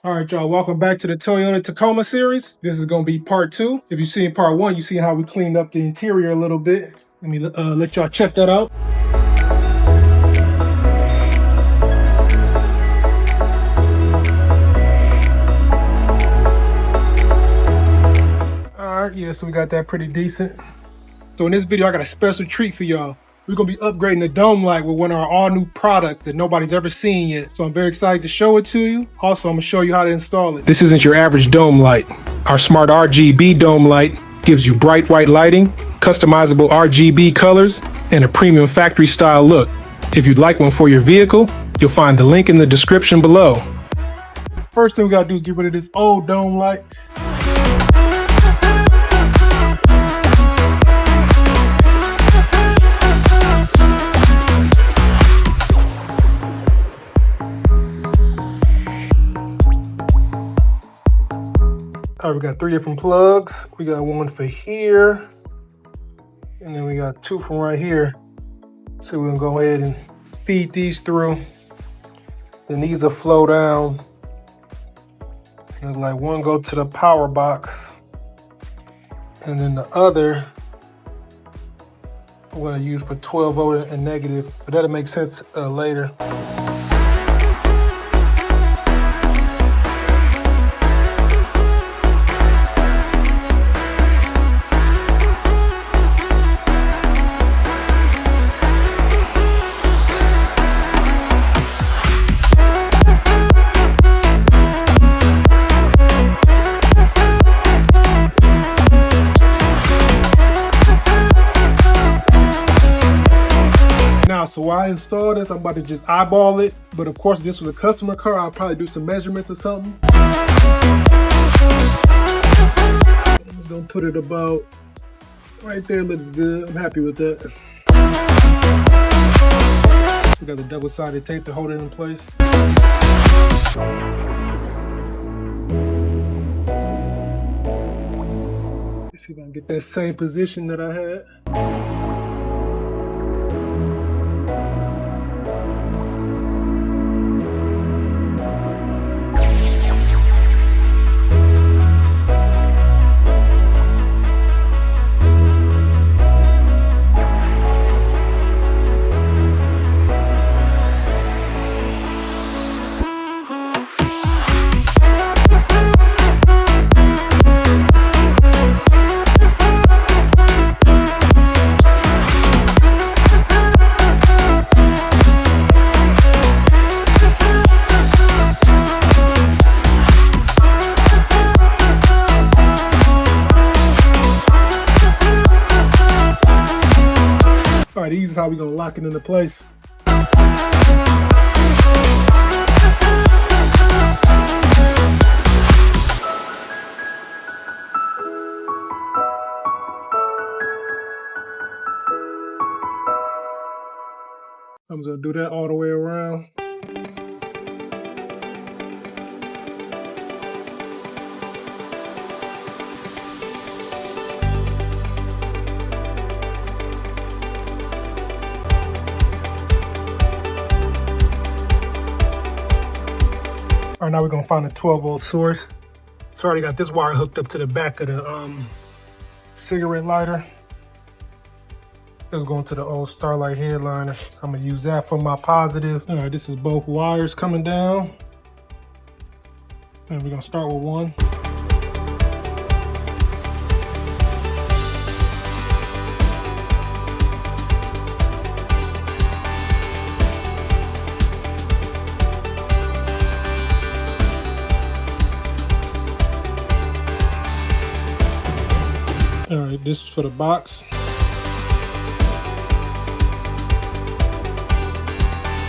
All right, y'all, welcome back to the Toyota Tacoma series. This is going to be part 2. If you've seen part 1, you see how we cleaned up the interior a little bit. Let me let y'all check that out. All right, yeah, so we got that pretty decent. So in this video, I got a special treat for y'all. We're going to be upgrading the dome light with one of our all-new products that nobody's ever seen yet. So I'm very excited to show it to you. Also, I'm going to show you how to install it. This isn't your average dome light. Our smart RGB dome light gives you bright white lighting, customizable RGB colors, and a premium factory style look. If you'd like one for your vehicle, you'll find the link in the description below. First thing we got to do is get rid of this old dome light. All right, we got 3 different plugs. We got one for here, and then we got 2 from right here. So we're gonna go ahead and feed these through. Then these will flow down. And like one go to the power box, and then the other I'm gonna use for 12 volt and negative, but that'll make sense later. So while I install this, I'm about to just eyeball it. But of course, if this was a customer car, I'll probably do some measurements or something. I'm just gonna put it about right there. Looks good. I'm happy with that. We got the double-sided tape to hold it in place. Let's see if I can get that same position that I had. All right, this is how we're gonna lock it into place. I'm just gonna do that all the way around. All right, now we're gonna find a 12 volt source. So I already got this wire hooked up to the back of the cigarette lighter. It's going to the old Starlight headliner. So I'm gonna use that for my positive. All right, this is both wires coming down. And we're gonna start with one. All right, this is for the box.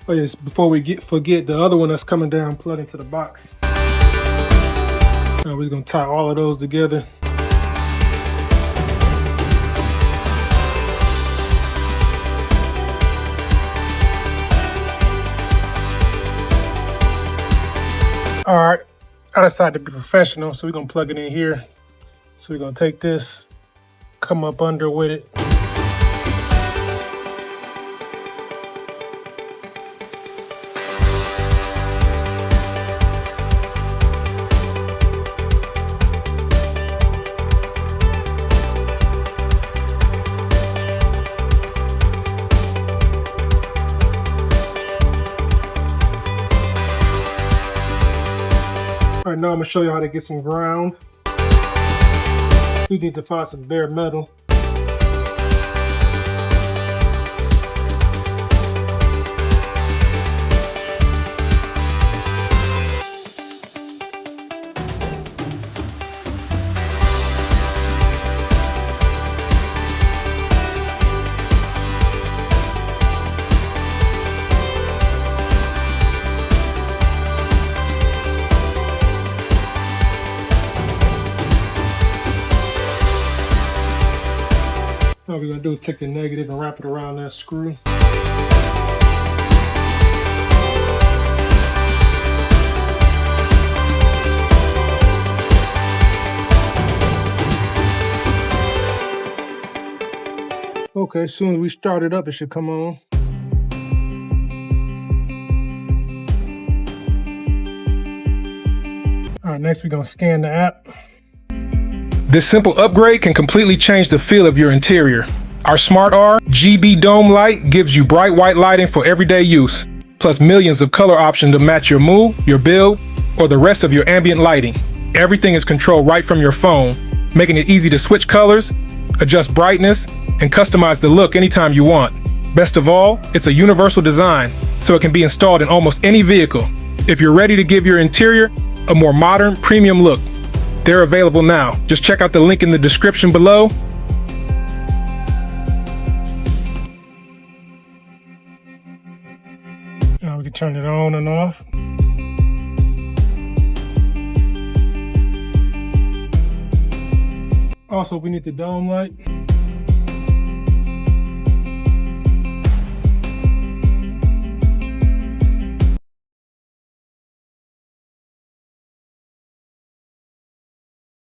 Oh yes, before we forget the other one that's coming down, plug into the box. All right, we're gonna tie all of those together. All right, I decided to be professional, so we're gonna plug it in here. So we're gonna take this, come up under with it. All right, now I'm gonna show you how to get some ground. We need to find some bare metal. All we're gonna do is take the negative and wrap it around that screw. Okay, as soon as we start it up, it should come on. All right, next we're gonna scan the app. This simple upgrade can completely change the feel of your interior. Our Smart R GB Dome light gives you bright white lighting for everyday use, plus millions of color options to match your mood, your build, or the rest of your ambient lighting. Everything is controlled right from your phone, making it easy to switch colors, adjust brightness, and customize the look anytime you want. Best of all, it's a universal design, so it can be installed in almost any vehicle. If you're ready to give your interior a more modern, premium look, they're available now. Just check out the link in the description below. Now we can turn it on and off. Also, we need the dome light.